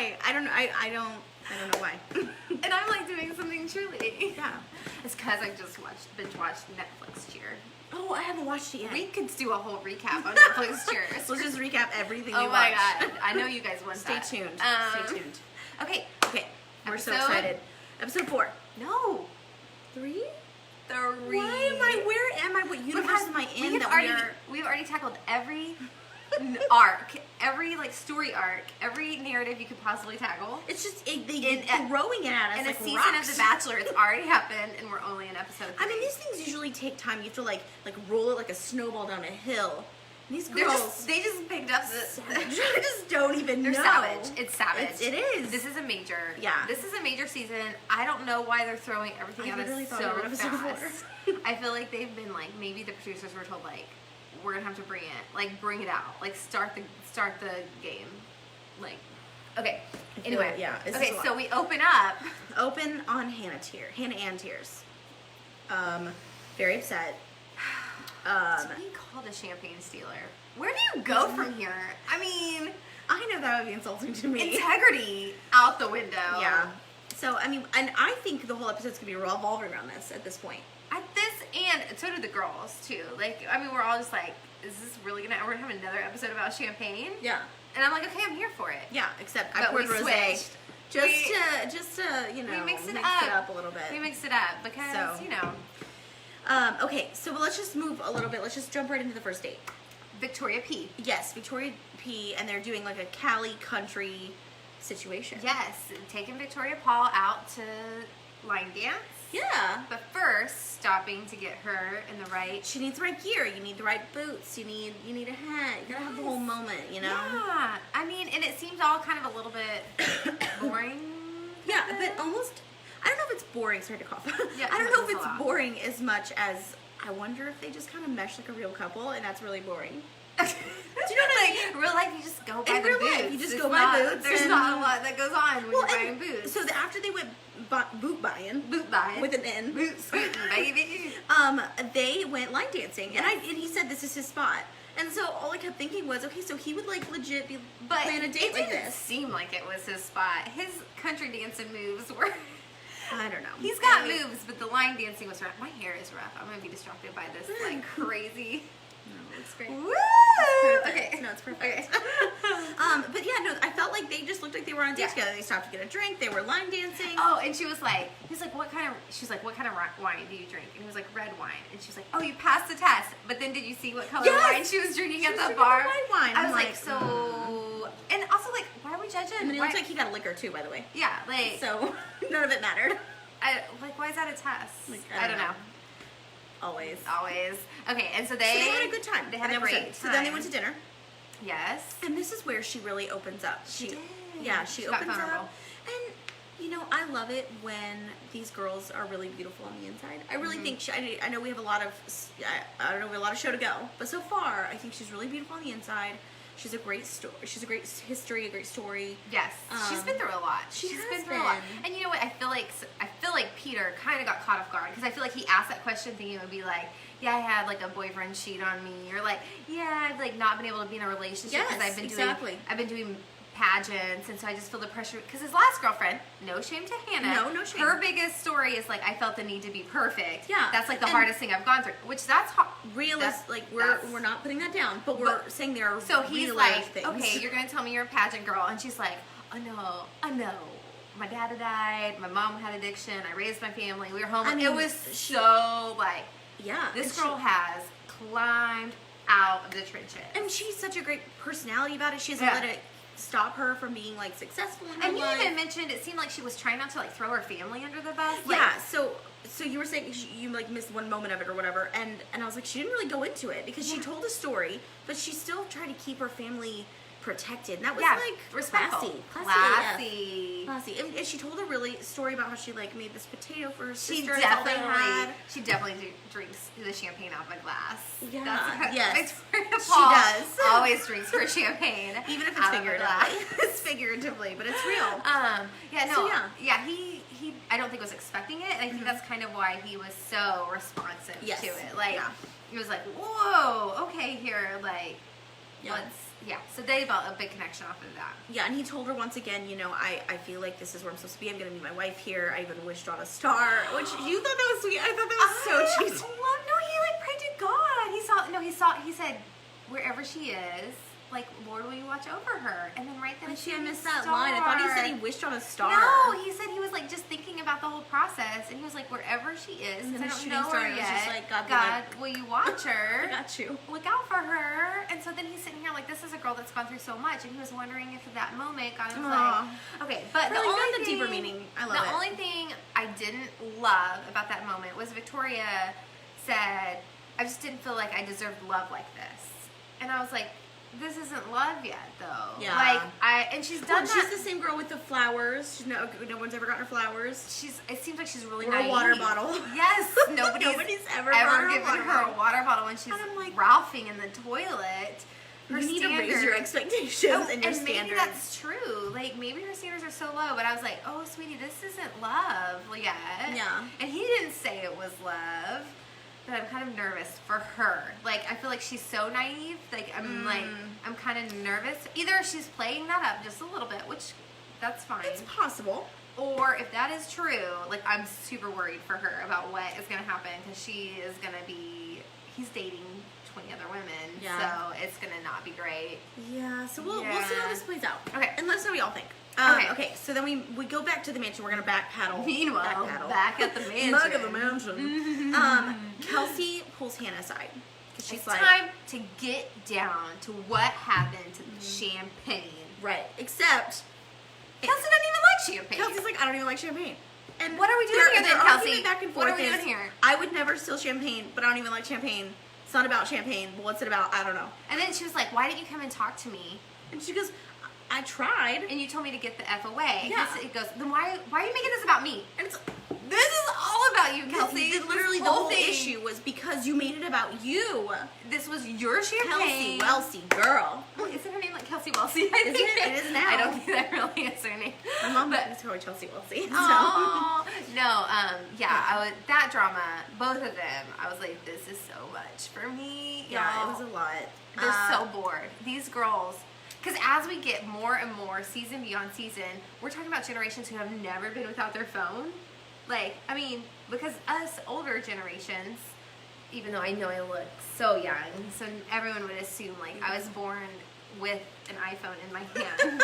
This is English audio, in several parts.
why. I don't know. I don't know why. And I'm like doing something truly. Yeah. It's because I just binge watched Netflix Cheer. Oh, I haven't watched it yet. We could do a whole recap on Netflix Cheer. Let's just recap everything we Oh watched. my god. I know you guys want Stay that. tuned. Stay tuned. Okay. Okay. We're so Episode- excited. Episode 4. No. 3? 3. Why am I? Where am I? What universe am I in that We've already tackled every arc, every like story arc, every narrative you could possibly tackle. It's just throwing it at us In like a season rocks. of The Bachelor, it's already happened, and we're only in episode 3. I mean, these things usually take time. You have to like roll it like a snowball down a hill. These They're girls, they just picked up I just don't even They're know. savage. It's savage. It is. This is a major. Yeah. This is a major season. I don't know why they're throwing everything I at us literally so thought we were in episode fast. I feel like they've been like, maybe the producers were told like, we're gonna have to bring it out, like start the game, like, okay. Anyway, yeah. Okay, so we open up. Open on Hannah Ann tears. Very upset. To be called a champagne stealer, where do you go from here? I mean, I know that would be insulting to me. integrity out the window. Yeah. So I mean, and I think the whole episode's gonna be revolving around this at this point. At this, and so do the girls too. Like, I mean, we're all just like, is this really we're gonna have another episode about champagne? Yeah. And I'm like, okay, I'm here for it. Yeah. Except I But poured we rosé switched. just to you know We mix it up a little bit. We mix it up because So. you know. Okay, so let's just move a little bit. Let's just jump right into the first date. Victoria P. Yes, Victoria P. And they're doing like a Cali country situation. Yes, taking Victoria Paul out to line dance. Yeah. But first, stopping to get her in the right. She needs the right gear. You need the right boots. You need a hat. You gotta have the whole moment, you know. Yeah, I mean, and it seems all kind of a little bit boring. Yeah, but almost. I don't know if it's boring. Sorry to cough. Yeah, I don't know if it's a it's lot. boring as much as I wonder if they just kind of mesh like a real couple, and that's really boring. Do you know what I mean? Real life, you just go buy In the real boots. life, you just It's go buy not- boots There's and- not a lot that goes on when you're buying and boots. So after they went boot buying, with an N, boot scooting, baby. they went line dancing, and he said this is his spot. And so all I kept thinking was, okay, so he would like legit be plan a date it like didn't this. seem like it was his spot. His country dancing moves were. I don't know. He's got moves, but the line dancing was rough. My hair is rough. I'm gonna be distracted by this like crazy. No, it's great. Woo! Okay. No, it's perfect. But yeah, no, I felt like they just looked like they were on a date together. They stopped to get a drink. They were line dancing. Oh, and she was like, what kind of wine do you drink? And he was like, red wine. And she was like, oh, you passed the test. But then did you see what color Yes! wine she was drinking at the drinking bar? white wine. I I'm was like, like, so, and also like, why are we judging? And it Why- looks like he got a liquor too, by the way. yeah, like, So none of it mattered. why is that a test? Like, I don't know. Always. Always. Okay, and so So they they had a good time. They had And a that was great it. time. So then they went to dinner. Yes. And this is where she really opens up. She did. Yeah, she She got opens vulnerable. up. And, you know, I love it when these girls are really beautiful on the inside. I really think, I know we have a lot of, I don't know, we have a lot of show to go. But so far, I think she's really beautiful on the inside. She's a great story. She's a great history, a great story. Yes, she's been through a lot. She's has been through a lot. been. And you know what? I feel like Peter kind of got caught off guard because I feel like he asked that question thinking it would be like, yeah, I had like a boyfriend cheat on me, or like, yeah, I've like not been able to be in a relationship because Yes, exactly. I've been doing pageants, and so I just feel the pressure because his last girlfriend, no shame to Hannah, No shame. her biggest story is like, I felt the need to be perfect. Yeah, that's like the and hardest thing I've gone through, which that's hard. Like we're not putting that down, but we're saying there are So he's real like, life things. okay, you're gonna tell me you're a pageant girl, and she's like, oh no, my dad had died, my mom had addiction, I raised my family, we were homeless. I mean, it was so like, yeah, this and girl has climbed out of the trenches. and she's such a great personality about it. She doesn't let it stop her from being like successful in her And you life. even mentioned it seemed like she was trying not to like throw her family under the bus. Like, Yeah, so you were saying you like missed one moment of it or whatever, and I was like, she didn't really go into it because she told a story, but she still tried to keep her family protected, and that was like respectful, classy. And she told a really story about how she like made this potato for her sister. That's all they had. She definitely drinks the champagne out of a glass. Yeah, That's her, yes. Victoria She Paul does. Always drinks her champagne, Even if it's out of a glass. figuratively. It's figuratively, but it's real. Yeah, no, So, yeah. He I don't think was expecting it, and I think that's kind of why he was so responsive Yes. to it. Like, Yeah. it was like, whoa, okay, here, like, Yeah. So they developed a big connection off of that. Yeah, and he told her once again, you know, I feel like this is where I'm supposed to be. I'm going to meet my wife here. I even wished on a star, which you thought that was sweet. I thought that was so cheesy. No, he like prayed to God. He said, wherever she is, like, Lord, will you watch over her? And then right then, I missed that line. I thought he said he wished on a star. No, he said he was like just thinking about the whole process, and he was like, wherever she is, and then I a don't shooting know star, her and it was yet. just like, God, will you watch her? I got you. Look out for her. And so then he's sitting here like, this is a girl that's gone through so much, and he was wondering if at that moment God was like, okay. But really, the only the thing, deeper meaning, I love it. The only thing I didn't love about that moment was Victoria said, I just didn't feel like I deserved love like this, and I was like, this isn't love yet, though. Yeah. And she's done that. She's the same girl with the flowers. She's no one's ever gotten her flowers. It seems like she's really or naive. a water bottle. Yes, nobody's ever given her a water bottle when she's like, ralphing in the toilet. You need to raise your expectations and your standards. Maybe that's true. Like, maybe her standards are so low, but I was like, oh, sweetie, this isn't love yet. Yeah. And he didn't say it was love. But I'm kind of nervous for her. Like, I feel like she's so naive. Like, I'm kind of nervous. Either she's playing that up just a little bit, which that's fine. It's possible. Or if that is true, like, I'm super worried for her about what is going to happen, because she is going to be, he's dating 20 other women, so it's going to not be great. Yeah, so we'll see how this plays out. Okay. And let us know what y'all think. Okay, so then we go back to the mansion. We're going to back paddle. Meanwhile, back at the mansion. Back at the mansion. Kelsey pulls Hannah aside. She's it's like, time to get down to what happened to the champagne. Right, except Kelsey doesn't even like champagne. Kelsey's like, I don't even like champagne. And what are we doing here then, Kelsey? Back and forth. What are we doing here? I would never steal champagne, but I don't even like champagne. It's not about champagne. But what's it about? I don't know. And then she was like, why didn't you come and talk to me? And she goes, I tried. And you told me to get the F away. Yeah. It goes, then why are you making this about me? And it's, this is all about you, Kelsey. Literally the whole issue was because you made it about you. This was your champagne. Kelsey Welcy, girl. Isn't her name like Kelsey Welcy? Isn't it? It is now. I don't think that really is her name. My mom is probably Chelsea Welcy. So. Oh, no, that drama, both of them, I was like, this is so much for me. Yeah, it was a lot. They're so bored. These girls, because as we get more and more season beyond season, we're talking about generations who have never been without their phone. Like, I mean, because us older generations, even though I know I look so young, so everyone would assume, like, I was born with an iPhone in my hand.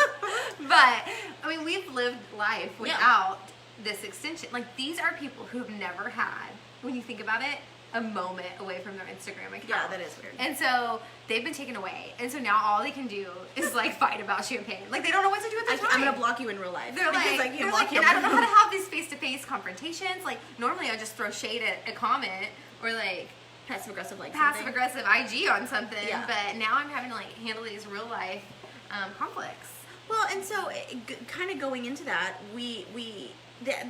But, I mean, we've lived life without this extension. Like, these are people who've never had, when you think about it, a moment away from their Instagram account. Yeah, that is weird. And so they've been taken away. And so now all they can do is like fight about champagne. Like they don't know what to do with their time. I'm going to block you in real life. They're like, I can't block you. And I don't know how to have these face-to-face confrontations. Like normally I just throw shade at a comment or like passive-aggressive passive-aggressive IG on something. Yeah. But now I'm having to like handle these real-life conflicts. Well, and so kind of going into that,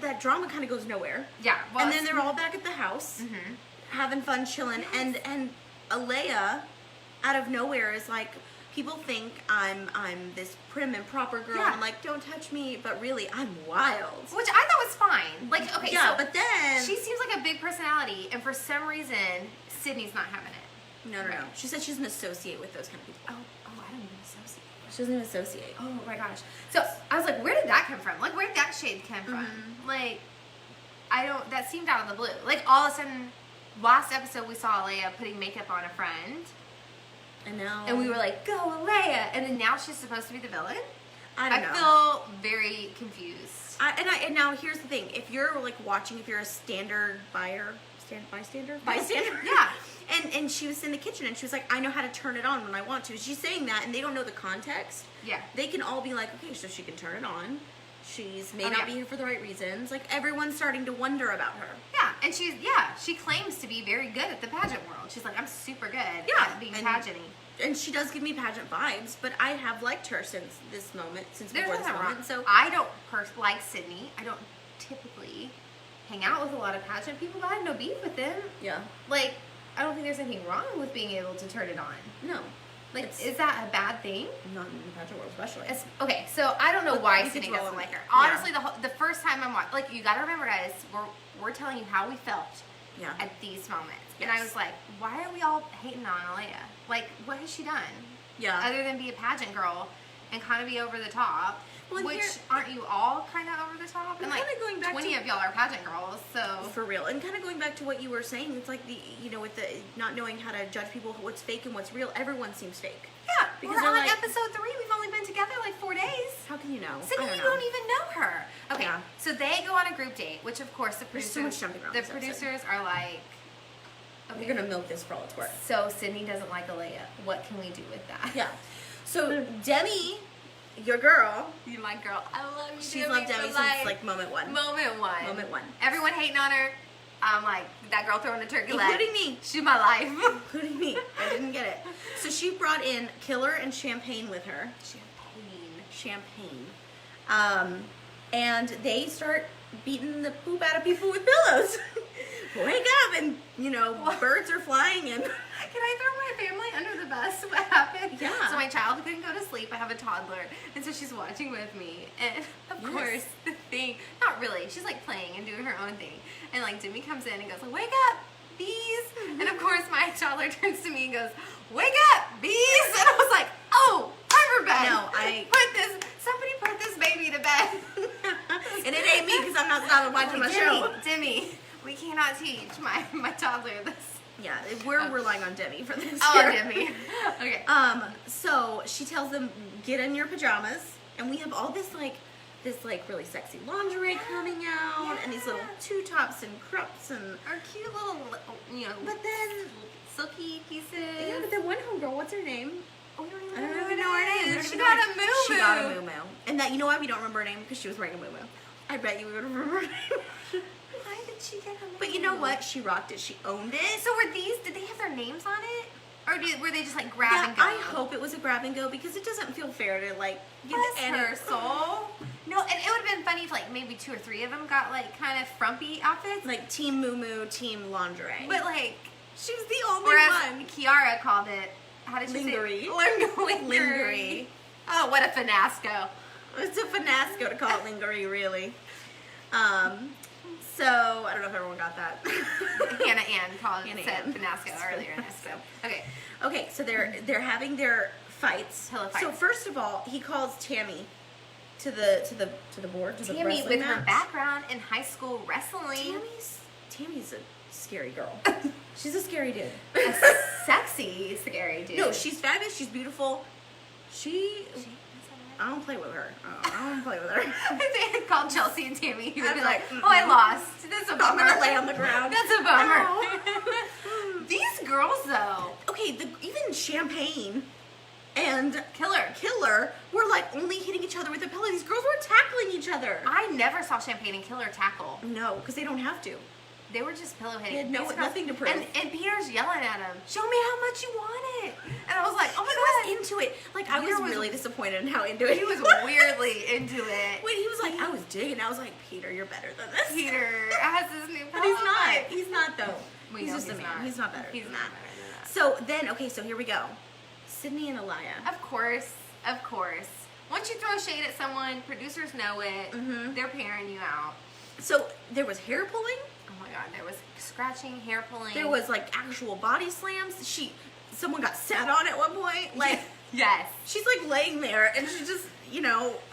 that drama kind of goes nowhere. Yeah. Well, and then they're all back at the house. Mm-hmm. Having fun, chilling, and Alea, out of nowhere, is like, people think I'm this prim and proper girl. Yeah. I'm like, don't touch me, but really, I'm wild. Which I thought was fine. Like, okay, yeah, so but then she seems like a big personality, and for some reason, Sydney's not having it. No. She said she doesn't associate with those kind of people. Oh, I don't even associate. She doesn't even associate. Oh my gosh. So I was like, where did that come from? Like, where did that shade come from? Mm-hmm. Like, that seemed out of the blue. Like, all of a sudden, last episode we saw Alea putting makeup on a friend. And we were like, go Alea! And then now she's supposed to be the villain? I feel very confused. And now here's the thing. If you're like watching, if you're a standard bystander? Yeah. And she was in the kitchen and she was like, I know how to turn it on when I want to. She's saying that and they don't know the context. Yeah. They can all be like, okay, so she can turn it on. She's may not be here for the right reasons. Like everyone's starting to wonder about her. Yeah, and she claims to be very good at the pageant world. She's like, I'm super good at being pageant-y. And she does give me pageant vibes, but I have liked her since this moment, before this moment. So I don't like Sydney. I don't typically hang out with a lot of pageant people, but I have no beef with them. Yeah. Like, I don't think there's anything wrong with being able to turn it on. No. Like, is that a bad thing? Not in the pageant world, especially. Okay, so I don't know why Sydney doesn't like her. Honestly, the first time I'm watching, like, you gotta remember, guys, we're telling you how we felt at these moments. Yes. And I was like, why are we all hating on Alea? Like, what has she done? Yeah. Other than be a pageant girl and kind of be over the top. Well, which, here- aren't you all kind of over the top? And Well, like, kinda going back 20 to- of y'all are pageant girls, so. For real. And kind of going back to what you were saying, it's like with the not knowing how to judge people, what's fake and what's real, everyone seems fake. Yeah, Because we're they're on like- episode 3. We've only been together like 4 days. How can you know? Sydney, I you know. don't even know her. Okay, Yeah. so they go on a group date, which of course the There's producers, so much jumping around the this episode. producers are like, okay, We're gonna milk this for all it's worth. so Sydney doesn't like Alea. What can we do with that? Yeah. So Demi, your girl, You my girl. I love you. she's loved Demi since like moment one. moment one. Moment one. Everyone hating on her. I'm like, that girl throwing a turkey leg. Including me. She's my life. Including me. I didn't get it. So she brought in Killer and Champagne with her. Champagne. And they start beating the poop out of people with pillows. Wake up and, birds are flying and... Can I throw my family under the bus? What happened? Yeah. So my child couldn't go to sleep. I have a toddler. And so she's watching with me. And of Yes. course, the thing, not really, she's like playing and doing her own thing. And like Demi comes in and goes, wake up, bees. And of course my toddler turns to me and goes, wake up, bees. And I was like, oh, Harvard bed. No, somebody put this baby to bed. And it ain't me because I'm not stopping watching my show. Demi, we cannot teach my toddler this. Yeah, we're relying on Demi for this. Oh, here. Demi. Okay. So she tells them, get in your pajamas, and we have all this really sexy lingerie coming out, and these little two tops and crops and. Our cute little, But then, silky pieces. yeah, but then one homegirl, what's her name? Oh, we don't I don't even even know her We name. don't She even know got her a name. moo-moo. She got a moo-moo. And that, you know why we don't remember her name? Because she was wearing a moo-moo. I bet you we would have remembered her name. Why did she get a moo-moo? But you know what? She rocked it. She owned it. So did they have their names on it? Or were they just like grab Yeah, and go? I hope it was a grab and go because it doesn't feel fair to give Bless any her soul. No, and it would have been funny if like maybe 2 or 3 of them got like kind of frumpy outfits. like team moo team lingerie. But like, she was the only whereas one. Kiara called it, how did she Lingery. say it? Lingery. Lingery. Oh, what a finasco. It's a finasco to call it lingerie, really. So I don't know if everyone got that. Hannah Ann Hannah said Ann. finasco earlier in this. So okay. Okay, so they're having their fights. Pillow fights. So first of all, he calls Tammy to the board. To the Tammy wrestling with her match. background in high school wrestling. Tammy's a scary girl. She's a scary dude. A sexy, scary dude. No, she's fabulous. She's beautiful. I don't play with her. I don't play with her. If they had called Chelsea and Tammy, he would I'd be be like, like, oh, I lost. That's a I'm bummer. gonna lay on the ground. That's a bummer. These girls, though. Okay, even Champagne and Killer. Killer were like only hitting each other with a pillow. These girls were tackling each other. I never saw Champagne and Killer tackle. No, because they don't have to. They were just pillow hitting. They had These girls- nothing to prove. And Peter's yelling at him, show me how much you want it. And I was like, oh my He God. was into it. Like I Peter was was- really disappointed in how into it He was weirdly into it. When he was like, I was digging. I was like, Peter, you're better than this. Peter has this new But he's pillow not. fight. He's not though. We He's know just a he's man. not. He's not better. He's than not that. better than that. So then, okay, so here we go. Sydney and Aliyah. Of course. Once you throw shade at someone, producers know it. Mhm. They're pairing you out. So there was hair pulling. Oh my God, there was scratching, hair pulling. There was like actual body slams. Someone got sat on at one point. Like yes. she's like laying there, and she just,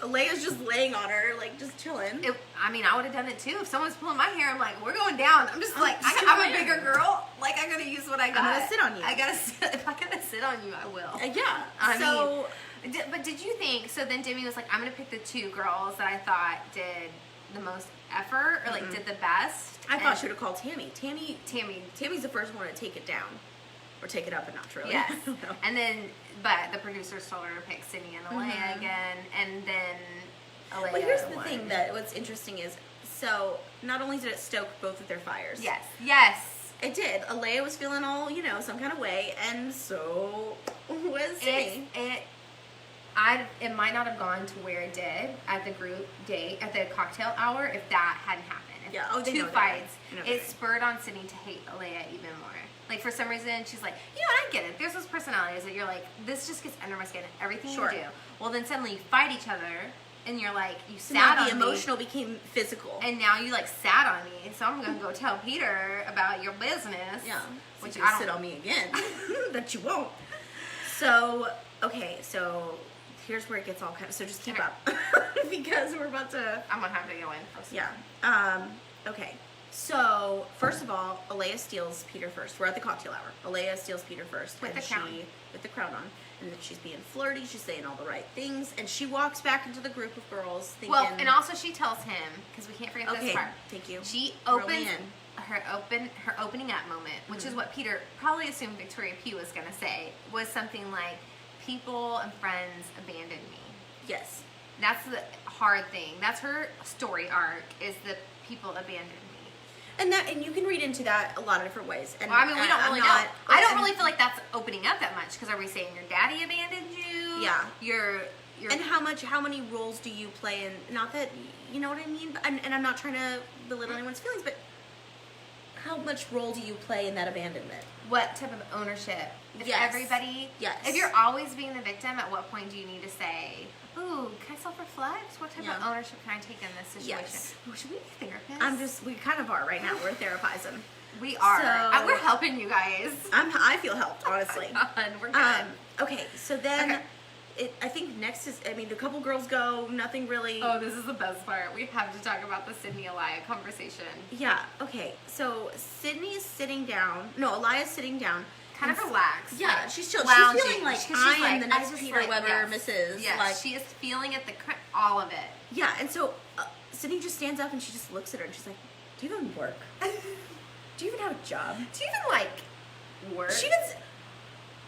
Leia's just laying on her, like just chilling. I would have done it too. If someone's pulling my hair, I'm like, we're going down. I'm just like, I'm a bigger girl. Like, I gotta use what I got. I'm gonna sit on you. If I gotta sit on you, I will. Yeah. But did you think, so then Demi was like, I'm gonna pick the 2 girls that I thought did the most effort, or like did the best. I thought she would have called Tammy. Tammy. Tammy's the first one to take it down. Or take it up a notch, really. Yes. I don't know. And then, but the producers told her to pick Sydney and Alea again, and then Alea But here's the won. thing what's interesting is, so not only did it stoke both of their fires. Yes. It did. Alea was feeling all, some kind of way, and so was Sydney. It might not have gone to where it did at the group date, at the cocktail hour, if that hadn't happened. If Yeah, they 2 know that. fights, They know it that. spurred on Sydney to hate Alea even more. Like, for some reason, she's like, I get it. There's those personalities that you're like, this just gets under my skin. Everything Sure. you do. Well, then suddenly you fight each other, and you're like, you So sat now on the me. emotional became physical. And now you like sat on me, so I'm gonna go tell Peter about your business. Yeah. Which So I you don't sit on me again. That you won't. So, Okay, so here's where it gets all kind of, so just keep Okay. up because we're about to, I'm gonna have to go in. yeah. Okay, so first of all, Alea steals Peter first. We're at the cocktail hour. Alea steals Peter first. With and the crown. With the crown on. And then she's being flirty, she's saying all the right things, and she walks back into the group of girls thinking... Well, and also she tells him, because we can't forget okay, this part. thank you. She Roll opens in. her opening up moment, which is what Peter probably assumed Victoria P was gonna say, was something like, "People and friends abandoned me." Yes. That's the hard thing. That's her story arc, is the people abandoned me. And you can read into that a lot of different ways. And Well, I mean, we don't I'm really not- know. I don't really feel like that's opening up that much, because are we saying your daddy abandoned you? Yeah. Your And how many roles do you play in, not that, you know what I mean? And I'm not trying to belittle anyone's feelings, but how much role do you play in that abandonment? what type of ownership? If Yes. everybody, Yes. if you're always being the victim, at what point do you need to say, "Ooh, can I self-reflect? What type of Yeah. ownership can I take in this situation?" Yes. Ooh, should we be therapists? We kind of are right now. We're therapizing. We are. So- We're helping you guys. I feel helped, honestly. We're good. Okay, so then Okay. I think next is, I mean, the couple girls go, nothing really. Oh, this is the best part. We have to talk about the Sydney Elia conversation. Yeah, okay. So Sydney's sitting down. No, Elia's sitting down. Kind of And- relaxed. Yeah, like, she's chill. lounging. She's feeling like She's I am like, the I next just Peter like- Weber, yes. Mrs. Yes, Like, she is feeling it, all of it. yeah, and so Sydney just stands up and she just looks at her and she's like, "Do you even work? Do you even have a job?" Do you even like work? She does,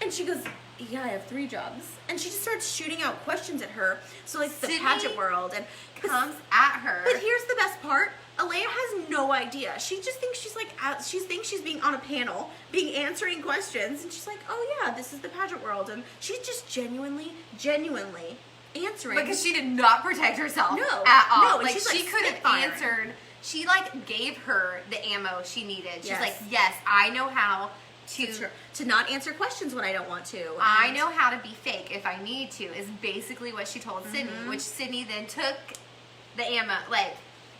and she goes, "Yeah, I have 3 jobs." And she just starts shooting out questions at her. So like the Sydney pageant world and comes at her. But here's the best part: Alea has no idea. She just thinks she's like she thinks she's being on a panel, being answering questions, and she's like, "Oh yeah, this is the pageant world," and she's just genuinely answering because she did not protect herself No. at all. No, and like she's, she like, could have spitfiring. answered. She like gave her the ammo she needed. She's Yes. like, "Yes, I know how to not answer questions when I don't want to. I and- know how to be fake if I need to," is basically what she told Sydney, Mm-hmm. which Sydney then took the ammo, like,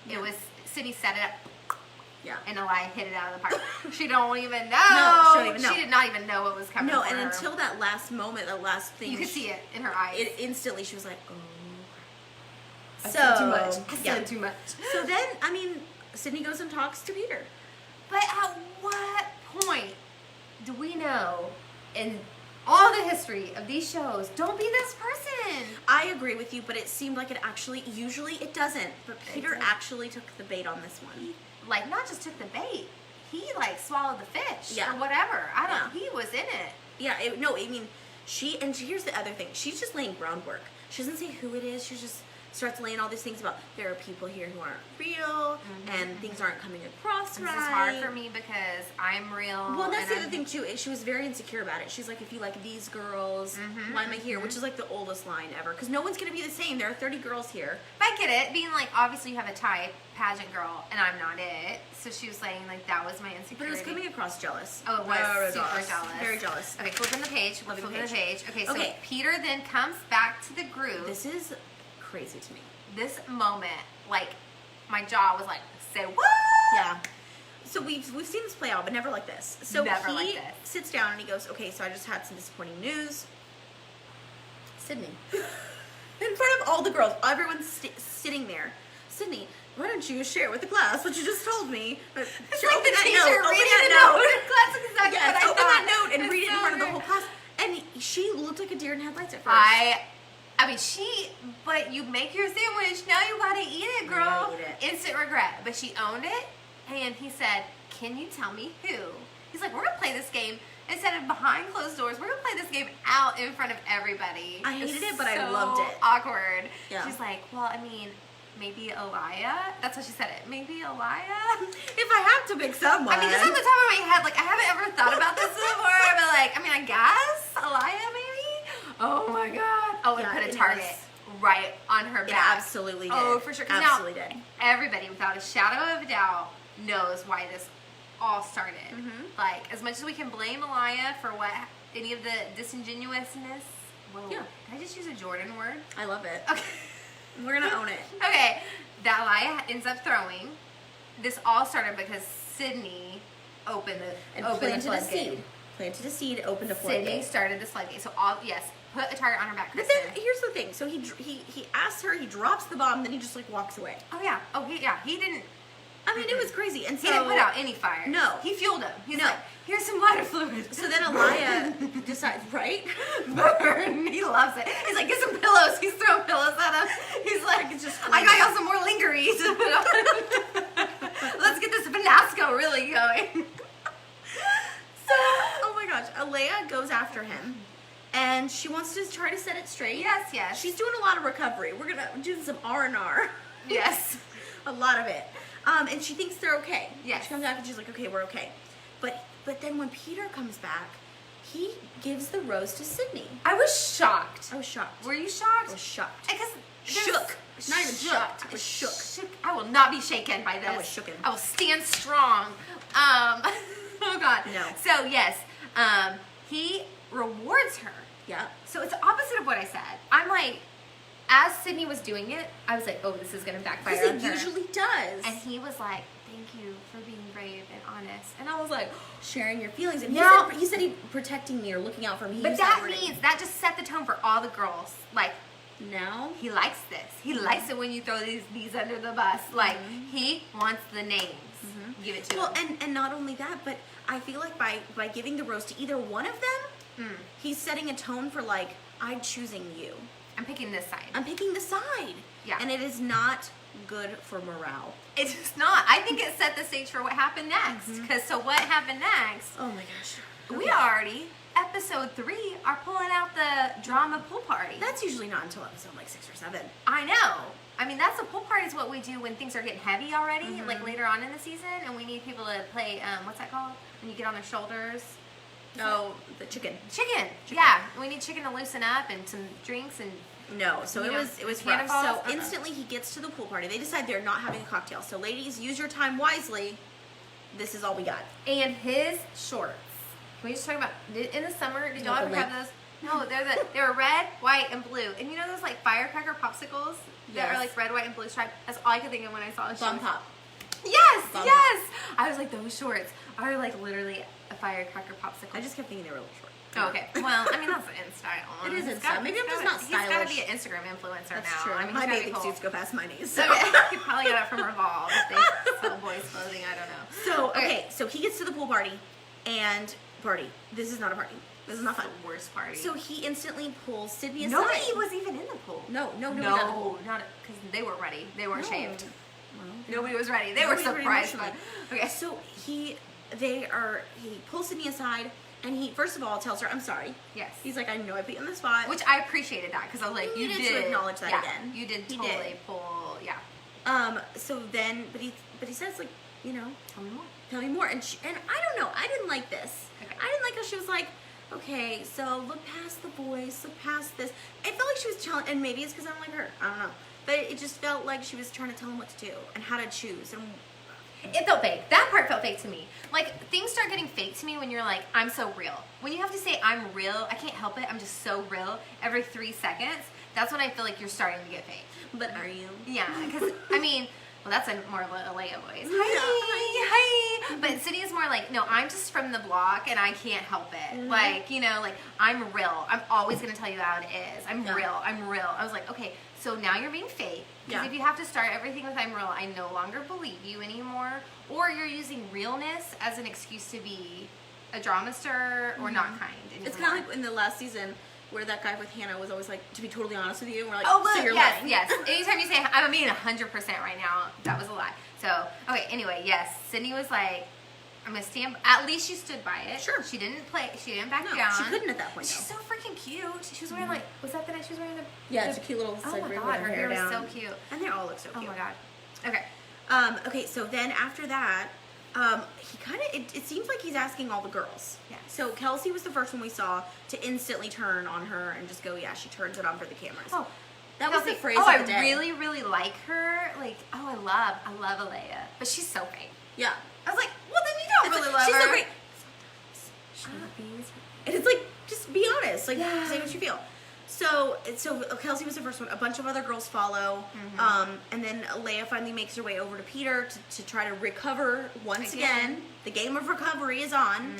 Yeah. it was, Sydney set it up, Yeah. and Elia hit it out of the park. She don't even know. No, she don't even know. She did not even know what was coming No, for and her. until that last moment, that last thing, You could see it in her eyes. It instantly, she was like, "Oh." I So said too much. I yeah. said too much. So then, I mean, Sydney goes and talks to Peter. But at what point do we know in all the history of these shows, don't be this person? I agree with you, but it seemed like it actually, usually it doesn't. But Peter didn't. actually took the bait on this one. Like, not just took the bait, he like swallowed the fish Yeah. or whatever. I don't. Yeah. He was in it. Yeah, I mean, here's the other thing. She's just laying groundwork. She doesn't say who it is. She just starts laying all these things about there are people here who aren't real and things aren't coming across This right. is hard for me because I'm real. Well, that's and the I'm- other thing too. She was very insecure about it. She's like, "If you like these girls, why am I here?" Which is like the oldest line ever. Because no one's gonna be the same. There are 30 girls here. But I get it. Being like, obviously you have a type, pageant girl, and I'm not it. So she was saying like that was my insecurity. But it was coming across jealous. Oh, it was Very super jealous. Very jealous. Okay, flipping the page. Flipping Flipping the the page. Okay, so Okay. Peter then comes back to the group. This is crazy to me. This moment, like, my jaw was like, say what? Yeah. So we've seen this play out, but never like this. So Never he like this. sits down and he goes, "Okay, so I just had some disappointing news." Sydney, in front of all the girls, everyone's sitting there. Sydney, why don't you share with the class what you just told me? It's Sure, like open the that teacher note, open reading that the note. note. Class is exactly Yes, what I open thought. that note and It's read it in so front of the weird. whole class. And she looked like a deer in headlights at first. I mean, but you make your sandwich, now you gotta eat it, girl. gotta eat it. Instant regret. But she owned it, and he said, "Can you tell me who?" He's like, "We're gonna play this game instead of behind closed doors. We're gonna play this game out in front of everybody." I hated It's it, but I so loved it. Awkward. Yeah. She's like, "Well, I mean, maybe Elia." That's how she said it. Maybe Elia. If I have to pick someone. I mean, just on the top of my head, like, I haven't ever thought about this before, but like, I mean, I guess Elia maybe. Oh my god. Oh, it Yeah, put a it target was- right on her It back. absolutely did. Oh, for sure. 'Cause Absolutely now, did. everybody, without a shadow of a doubt, knows why this all started. Mm-hmm. Like, as much as we can blame Elia for what any of the disingenuousness. Whoa. Yeah. Can I just use a Jordan word? I love it. Okay. We're gonna own it. Okay. That Elia ends up throwing. This all started because Sydney opened the And opened the planted a floodgate. seed. Planted a seed, opened a Sydney floodgate. started the floodgate. So all yes, Put a target on her back, But Kristen. then here's the thing. So he asks her. He drops the bomb. Then he just like walks away. Oh yeah. Oh yeah. He didn't. I mean, it was crazy. And so He didn't put out any fire. No. He fueled him. He's No. like, here's some lighter fluid. So then Alaya decides, right? Burn. He loves it. He's like, get some pillows. He's throwing pillows at him. He's like, It's just I got y'all some more lingerie to put on. Let's get this FINASCO really going. So, oh my gosh, Alaya goes after him, and she wants to try to set it straight. Yes, yes. She's doing a lot of recovery. We're gonna do some R&R. Yes. A lot of it. And she thinks they're okay. Yes. She comes back and she's like, okay, we're okay. But then when Peter comes back, he gives the rose to Sydney. I was shocked. I was shocked. Were you shocked? I was shocked. Because Shook. Not even shocked. I was shook. I will not be shaken by this. I was shooken. I will stand strong. Oh God. No. So yes, he rewards her. Yeah. So it's opposite of what I said. I'm like, as Sydney was doing it, I was like, oh, this is gonna backfire on Because her. it usually does. And he was like, thank you for being brave and honest. And I was like, sharing your feelings. And No. he said he protecting me or looking out for me. He but used that wording. means that just set the tone for all the girls. Like, now he likes this. He likes it when you throw these under the bus. Like, he wants the names. Give it to Well, him. and not only that, but I feel like by giving the rose to either one of them, he's setting a tone for like, I'm choosing you. I'm picking this side. I'm picking the side. Yeah. And it is not good for morale. It's just not. I think it set the stage for what happened next. Because so what happened next? Oh my gosh. We already, episode 3, are pulling out the drama pool party. That's usually not until episode like 6 or 7. I know. I mean, that's a pool party is what we do when things are getting heavy already, like later on in the season, and we need people to play, what's that called? When you get on their shoulders. Oh, the chicken. Chicken. Yeah. We need chicken to loosen up and some drinks and No, so You it know, was rough. cannonballs? So instantly he gets to the pool party. They decide they're not having a cocktail. So ladies, use your time wisely. This is all we got. and his shorts. Can we just talk about in the summer? Did y'all Like ever the have those? No, they were red, white, and blue. And you know those like firecracker popsicles that are Yes. like red, white, and blue striped? That's all I could think of when I saw a Bum shorts. pop. Yes, Bum yes. I was like, those shorts are like literally a firecracker popsicle. I just kept thinking they were a little short. Oh, okay. Well, I mean that's in style. It is in He's style. gotta- Maybe I'm he's just gotta- not He's got to stylish. be an Instagram influencer That's now. true. I mean, My he's gotta be bathing cool. suits go past my knees. So, he probably got it from Revolve. If they sell boys clothing. I don't know. So okay, so he gets to the pool party, and this is not a party. This is not fun. The worst party. So he instantly pulls Sydney aside. nobody was even in the pool. No, nobody got in the pool. not because they weren't ready. They weren't No. shaved. Well, Nobody was ready. They were Nobody's ready surprised. emotionally. Okay. So he pulls Sydney aside, and he first of all tells her, "I'm sorry." Yes. He's like, "I know I put you on the spot." Which I appreciated that because I was like, You you needed did to acknowledge that yeah, again. You did He totally did. pull. Yeah. So then, but he says like, you know, Tell me more. tell me more. And I don't know. I didn't like this. Okay. I didn't like how she was like, okay, so look past the boys, look past this. It felt like she was telling, and maybe it's because I don't like her. I don't know. But it just felt like she was trying to tell him what to do and how to choose. And It felt fake. That part felt fake to me. Like, things start getting fake to me when you're like, I'm so real. When you have to say, I'm real, I can't help it, I'm just so real, every 3 seconds, that's when I feel like you're starting to get fake. but are you? Yeah, because, I mean, well, that's more of a Alea voice. Yeah. Hi. But City is more like, no, I'm just from the block and I can't help it. Like, you know, like, I'm real. I'm always going to tell you how it is. I'm Yeah. real. I'm real. I was like, okay, so now you're being fake. Because Yeah. if you have to start everything with I'm real, I no longer believe you anymore. Or you're using realness as an excuse to be a drama stir or not kind anymore. It's kind of like in the last season where that guy with Hannah was always like, to be totally honest with you, and we're like, oh, so look, you're yes, lying. yes. Anytime you say, I'm being 100% right now, that was a lie. So, okay, anyway, yes. Sydney was like, I'm going to stand, at least she stood by it. Sure. She didn't back No, down. she couldn't at that point, She's though. so freaking cute. She was wearing like, was that the night she was wearing the? Yeah, the- it's a cute little Oh side my ring god, with her her hair hair was down. so cute. And they all look so Oh cute. my god. Okay. Okay, so then after that, he kind of, it seems like he's asking all the girls. Yeah. So Kelsey was the first one we saw to instantly turn on her and just go, yeah, she turns it on for the cameras. Oh, that was Kelsey, the phrase oh, of the day. I really, really like her. Like, oh, I love Alea. But she's so fake. Yeah. I was like, well, then you don't It's really like, love she's her. so great. She bees. And it's like, just be honest. Like, Yeah. say what you feel. So Kelsey was the first one. A bunch of other girls follow. And then Leia finally makes her way over to Peter to try to recover once again. The game of recovery is on.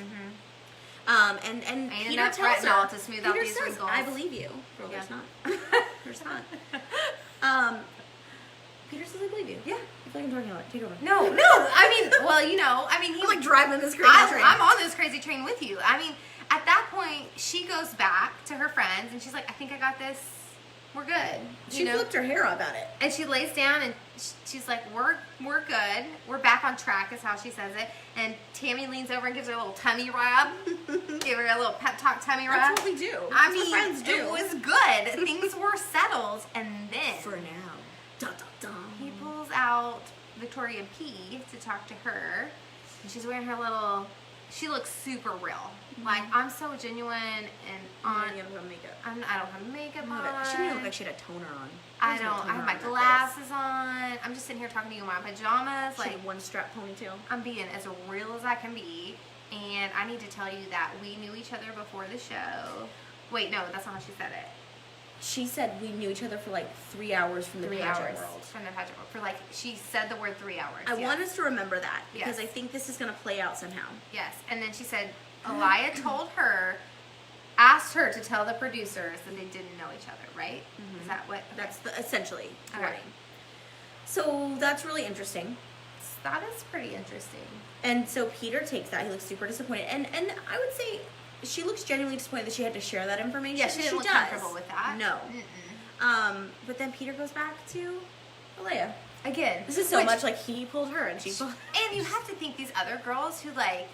And Ain't Peter enough tells her retinol to smooth out Peter these says, wrinkles. I believe you. Girl, Yeah. there's not. There's not. Peter says, I believe you. Yeah. I feel like I'm talking about it. Take over. No. I mean, well, he I'm like driving this crazy train. I'm on this crazy train with you. I mean, at that point, she goes back to her friends and she's like, I think I got this. We're good. She flipped her hair up at it. And she lays down and she's like, we're good. We're back on track is how she says it. And Tammy leans over and gives her a little tummy rub. Give her a little pep talk tummy rub. That's what we do. I That's mean, what friends do. it was good. Things were settled. And then For now. Dun, dun, dun. he pulls out Victoria P to talk to her. And she's wearing her little... She looks super real. Like, I'm so genuine and on... You don't have makeup. I don't have makeup on. She didn't look like she had a toner on. I There's no don't. I toner have on my that face. glasses on. I'm just sitting here talking to you in my pajamas. She had Like, a one-strap ponytail. I'm being as real as I can be. And I need to tell you that we knew each other before the show. Wait, no, that's not how she said it. She said we knew each other for like 3 hours from the 3 pageant hours world. from the pageant world. For like, she said the word 3 hours. I yes. want us to remember that because Yes. I think this is going to play out somehow. Yes, and then she said Elia told her, asked her to tell the producers that they didn't know each other, right? Is that what? Okay. That's essentially the Okay. wording. So that's really interesting. That is pretty interesting. And so Peter takes that. He looks super disappointed. And I would say she looks genuinely disappointed that she had to share that information. Yeah, she didn't look does. comfortable with that. No. Mm-mm. But then Peter goes back to Alea. Again, This is so which- much like he pulled her and she pulled. And you have to think these other girls who like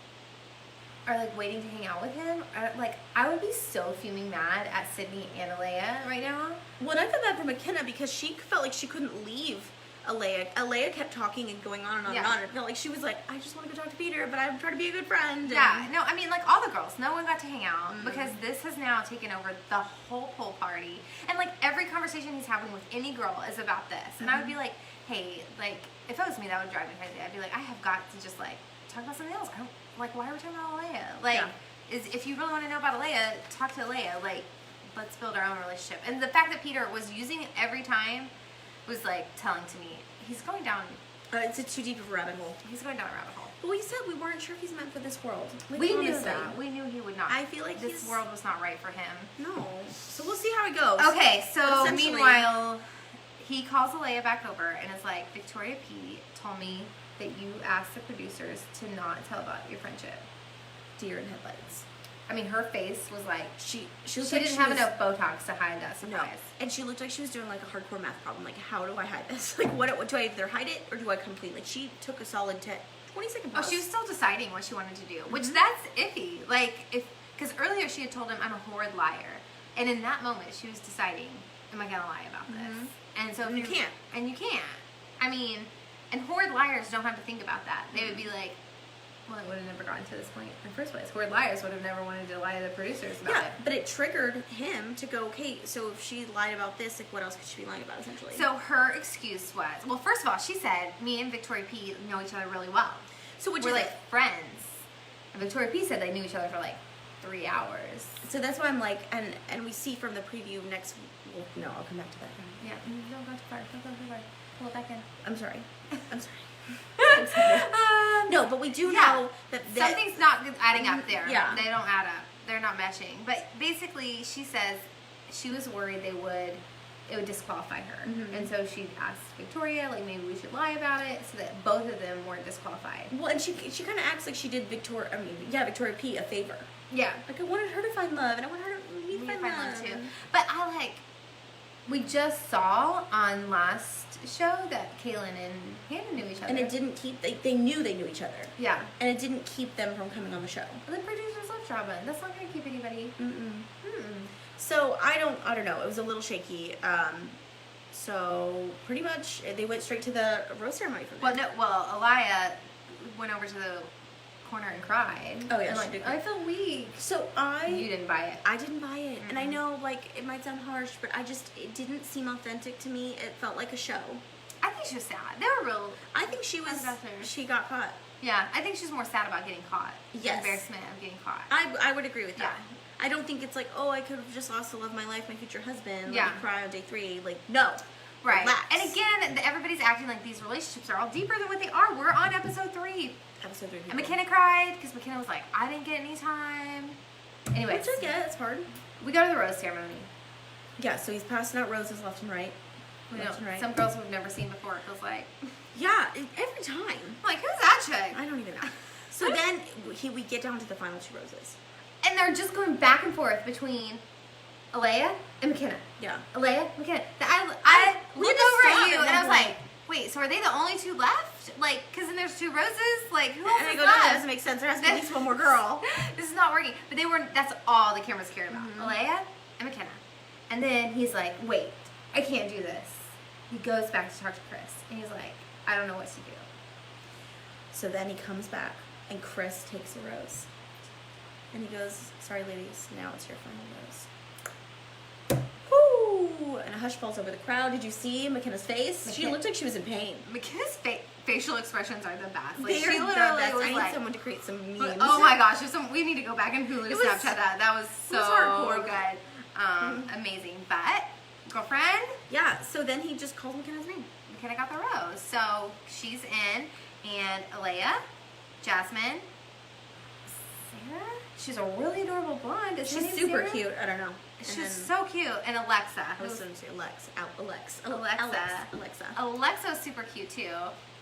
are like waiting to hang out with him are like, I would be so fuming mad at Sydney and Alea right now. Well, and I felt bad for McKenna because she felt like she couldn't leave Alea. Alea kept talking and going on and on and Yeah. on. It felt like she was like, I just want to go talk to Peter, but I'm trying to be a good friend. Yeah, no, I mean like all the girls, no one got to hang out because this has now taken over the whole pool party. And like every conversation he's having with any girl is about this. And I would be like, hey, like if it was me, that would drive me crazy. I'd be like, I have got to just like talk about something else. I don't like why are we talking about Alea? Like if you really want to know about Alea, talk to Alea. Like let's build our own relationship. And the fact that Peter was using it every time was like telling to me he's going down. It's too deep of a rabbit hole. He's going down a rabbit hole. But we said we weren't sure if he's meant for this world. Like, We knew honestly. that. We knew he would not. I feel like this he's- world was not right for him. No. So we'll see how it goes. Okay, But so essentially- meanwhile, he calls Alea back over and is like, Victoria P told me that you asked the producers to not tell about your friendship. Deer in headlights. I mean, her face was like, She she looked like didn't she have was- enough Botox to hide that No. surprise. And she looked like she was doing like a hardcore math problem. Like, how do I hide this? Like, what do I either hide it or do I complete? Like, she took a solid 20-second Oh, pause. she was still deciding what she wanted to do, which that's iffy. Like, because earlier she had told him, I'm a horrid liar. And in that moment, she was deciding, am I going to lie about this? And so And you can't. And you can't. I mean, and horrid liars don't have to think about that. They would be like, well, it would have never gotten to this point in the first place. Horrid liars would have never wanted to lie to the producers about Yeah, it. but it triggered him to go, okay, so if she lied about this, like, what else could she be lying about, essentially? So her excuse was, well, first of all, she said, me and Victoria P know each other really well. So would We're you like friends. And Victoria P said they knew each other for like 3 hours. So that's why I'm like, and we see from the preview next. Well, no, I'll come back to that. Yeah, don't go too far. Don't go too far. Pull it back in. I'm sorry. I'm sorry. Um, No, but we do Yeah. know that Something's not adding up there. Yeah. They don't add up. They're not meshing. But basically, she says she was worried it would disqualify her. And so she asked Victoria, like, maybe we should lie about it so that both of them weren't disqualified. Well, and she kind of acts like she did Victoria P a favor. Yeah. Like, I wanted her to find love, and I want her to meet We find find love love too. But we just saw on last show that Kaylin and Hannah knew each other. And it didn't keep. They knew they knew each other, Yeah. and it didn't keep them from coming on the show. The producers love drama. That's not going to keep anybody. So I don't know. It was a little shaky. So pretty much they went straight to the rose ceremony from there. Well, Elia went over to the corner and cried. Oh, yeah, and she like, did. I feel weak. So You didn't buy it. I didn't buy it, and I know like it might sound harsh, but it didn't seem authentic to me. It felt like a show. I think she was sad. They were real. I think she was. That's fair. She got caught. Yeah, I think she's more sad about getting caught. Yes. The embarrassment of getting caught. I would agree with that. Yeah. I don't think it's like, oh, I could have just lost the love of my life, my future husband. Let Yeah. me cry on day 3. Like, no. Right. Relax. And again, everybody's acting like these relationships are all deeper than what they are. We're on episode 3. Episode 3. And McKenna cried because McKenna was like, I didn't get any time. Anyways. Which I get, it's hard. We go to the rose ceremony. Yeah, so he's passing out roses left and right. Left and right. Some girls we've never seen before, it feels like. Yeah, every time. I'm like, who's that chick? I don't even know. So then we get down to the final 2 roses. And they're just going back and forth between Alea and McKenna. Yeah. Alea, McKenna. I looked over at you and I was point. like, wait, so are they the only 2 left? Like, because then there's 2 roses? Like, who else And I is go, no, that left? doesn't make sense. There has to be at least one more girl. This is not working. But that's all the cameras cared about. Alea and McKenna. And then he's like, wait, I can't do this. He goes back to talk to Chris. And he's like, I don't know what to do. So then he comes back and Chris takes a rose. And he goes, sorry ladies, now it's your final rose. Woo! And a hush falls over the crowd. Did you see McKenna's face? She looked like she was in pain. McKenna's facial expressions are the best. Like, They she are the literally best. was I need like, someone to create some memes. oh my gosh, we need to go back and Hulu It was- Snapchat that. That was so hardcore. good. Amazing. But, girlfriend, Yeah, so then he just called McKenna's name. McKenna got the rose. So she's in, and Alea, Jasmine, Sarah. She's a really adorable blonde. Is her She's name super Sarah? cute. I don't know. And She's then so cute. And Alexa. I was going to say Alexa. Alexa. Alexa's super cute too.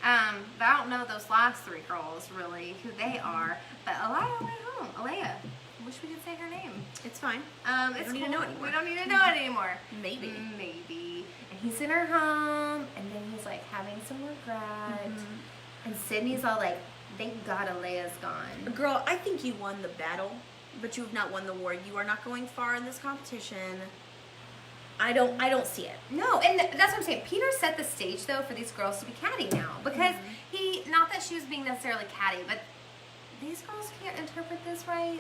But I don't know those last 3 girls really who they are. But Alea went home. Alea. Wish we could say her name. It's fine. It's don't need to know it anymore. We don't need to know it anymore. Maybe. Maybe. And he sent her home, and then he's like having some regret. And Sydney's all like, thank God Alea's gone. Girl, I think you won the battle, but you have not won the war. You are not going far in this competition. I don't see it. No, and that's what I'm saying. Peter set the stage though for these girls to be catty now, because not that she was being necessarily catty, but these girls can't interpret this right.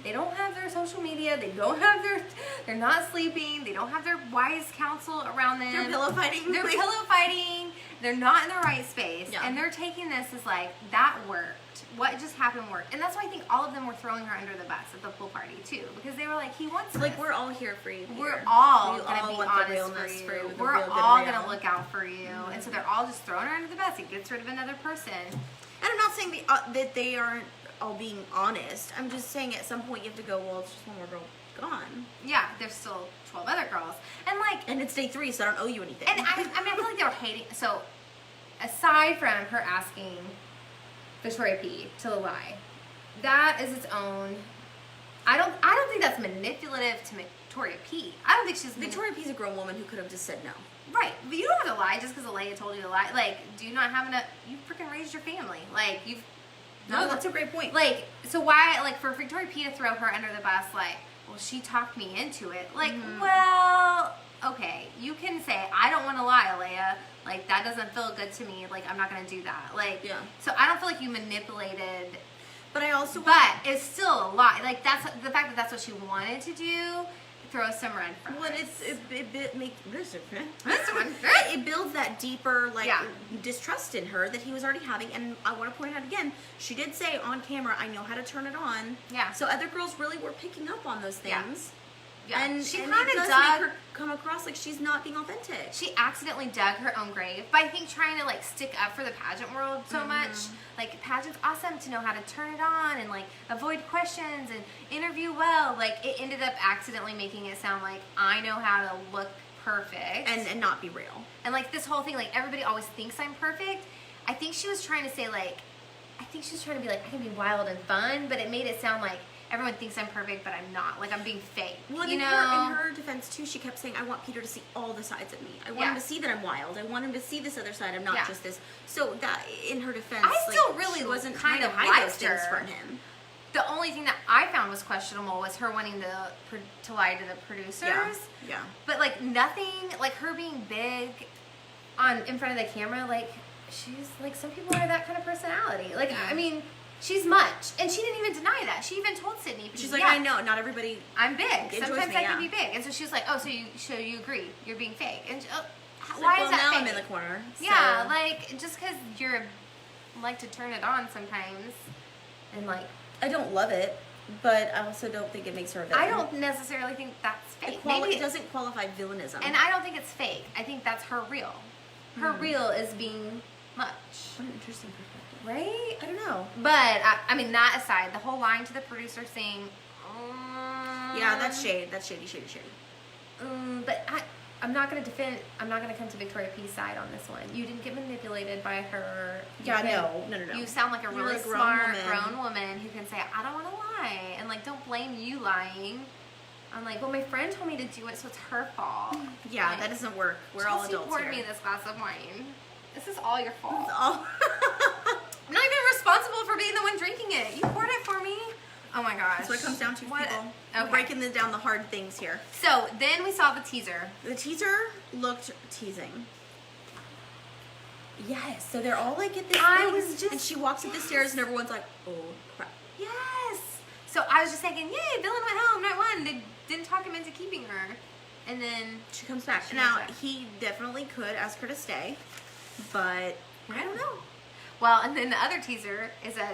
They don't have their social media. They're not sleeping. They don't have their wise counsel around them. They're pillow fighting. They're pillow fighting. They're not in the right space. Yeah. And they're taking this as like, that worked. What just happened worked. And that's why I think all of them were throwing her under the bus at the pool party too. Because they were like, he wants Like, this. we're all here for you. We're all We going to all be want the honest realness for you. for the We're real good all real. going to look out for you. And so they're all just throwing her under the bus. It gets rid of another person. And I'm not saying that they aren't all being honest. I'm just saying at some point you have to go, well, it's just one more girl gone. Yeah, there's still 12 other girls. And like, And it's day 3, so I don't owe you anything. and I mean, I feel like they were hating. So, aside from her asking Victoria P to lie, that is its own. I don't think that's manipulative to Victoria P. I don't think she's Victoria P's a grown woman who could have just said no. Right, but you don't have to lie just because Alea told you to lie. Like, do you not have enough? You freaking raised your family. Like, you've. No, that's a great point. Like, so why, like, for Victoria P to throw her under the bus, like, well, she talked me into it. Like, well, okay, you can say, I don't want to lie, Alea. Like, that doesn't feel good to me. Like, I'm not going to do that. Like, Yeah. So I don't feel like you manipulated. But I also. But it's still a lie. Like, that's the fact that that's what she wanted to do. Throw some red flags. Well, it makes This one. it builds that deeper Yeah. distrust in her that he was already having. And I want to point out again, she did say on camera, "I know how to turn it on." Yeah. So other girls really were picking up on those Yeah. things. Yeah. And She and kinda it does dug- make her come across like she's not being authentic. She accidentally dug her own grave by, I think, trying to like stick up for the pageant world so much. Like, pageant's awesome to know how to turn it on and like avoid questions and interview well. Like, it ended up accidentally making it sound like I know how to look perfect and not be real. and like this whole thing, like everybody always thinks I'm perfect. I think she was trying to say like, I think she was trying to be like, I can be wild and fun, but it made it sound like everyone thinks I'm perfect, but I'm not. Like, I'm being fake. Well, you in know? her defense too, she kept saying, "I want Peter to see all the sides of me. I want Yeah. him to see that I'm wild. I want him to see this other side. I'm not Yeah. just this." So that, in her defense, I still like, really she wasn't kind trying of to hide those liked things her. from him. The only thing that I found was questionable was her wanting to lie to the producers. Yeah. But like nothing, like her being big in front of the camera, like she's like, some people are that kind of personality. Like, I mean, she's much, and she didn't even deny that. She even told Sydney, She's like, yeah, "I know, not everybody." I'm big. enjoys Sometimes me, I yeah. can be big, and so she was like, oh, so you agree you're being fake? And She's why like, is well, that now fake? I'm in the corner. Yeah, so. like just because you're like to turn it on sometimes, and like I don't love it. but I also don't think it makes her a villain. I don't necessarily think that's fake. It doesn't qualify villainism. And I don't think it's fake. I think that's her real. Her real is being much. What an interesting perspective. Right? I don't know. But, I mean, that aside, the whole lying to the producer thing. Yeah, that's shade. That's shady. But I'm not going to defend, I'm not going to come to Victoria P's side on this one. You didn't get manipulated by her. Yeah, no. You sound like a You're really a grown smart, woman. grown woman who can say, I don't want to lie. And, like, don't blame you lying. I'm like, well, my friend told me to do it, so it's her fault. Yeah, like, that doesn't work. We're all adults poured here. me this glass of wine. This is all your fault. Oh. I'm not even responsible for being the one drinking it. You poured it for me. Oh my gosh. That's what it comes down to, What? people. Okay. We're breaking down the hard things here. So then we saw the teaser. The teaser looked teasing. Yes, so they're all like at this thing, and she walks up the stairs and everyone's like, oh crap. Yes. So I was just thinking, yay, Villain went home, night one. They didn't talk him into keeping her. And then She comes back. She Now, comes back. he definitely could ask her to stay, but I don't know. well, and then the other teaser is that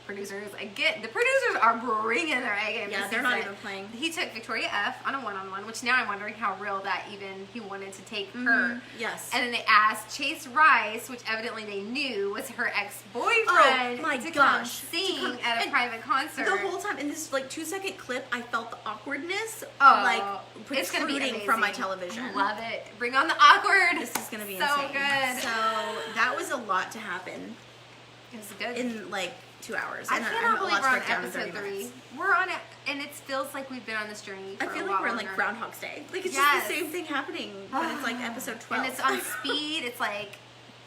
producers, again, the producers are bringing their A game. Yeah, this they're not season. even playing. He took Victoria F on a one-on-one, which now I'm wondering how real that even he wanted to take her. Yes. And then they asked Chase Rice, which evidently they knew was her ex-boyfriend, Oh, my to gosh. come sing To come- at a and private concert. The whole time in this like 2-second clip, I felt the awkwardness like like protruding from my television. I love it. Bring on the awkward. This is gonna be so insane. good. So that was a lot to happen It was good. in like 2 hours. I And cannot have a believe lot to we're on break down in 30 episode 3. minutes. We're on it, and it feels like we've been on this journey for I feel a like lot we're in like longer. Groundhog's Day. Like it's Yes. just the same thing happening, but it's like episode 12. And it's on speed. It's like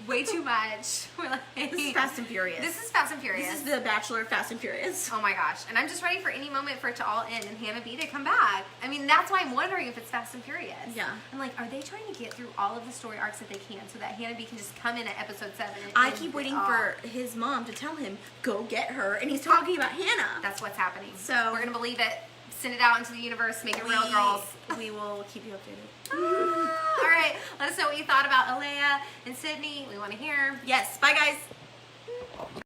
way too much. We're like, This is Fast and Furious. This is Fast and Furious. This is the Bachelor Fast and Furious. Oh my gosh. And I'm just ready for any moment for it to all end and Hannah B to come back. I mean, that's why I'm wondering if it's Fast and Furious. Yeah. I'm like, are they trying to get through all of the story arcs that they can so that Hannah B can just come in at episode 7 and I end keep it waiting all? for his mom to tell him, go get her, and he's talking about Hannah. That's what's happening. So- we're going to believe it, send it out into the universe, make it real, girls. We will keep you updated. All right. Let us know what you thought about Alea and Sydney. We want to hear. Yes. Bye, guys.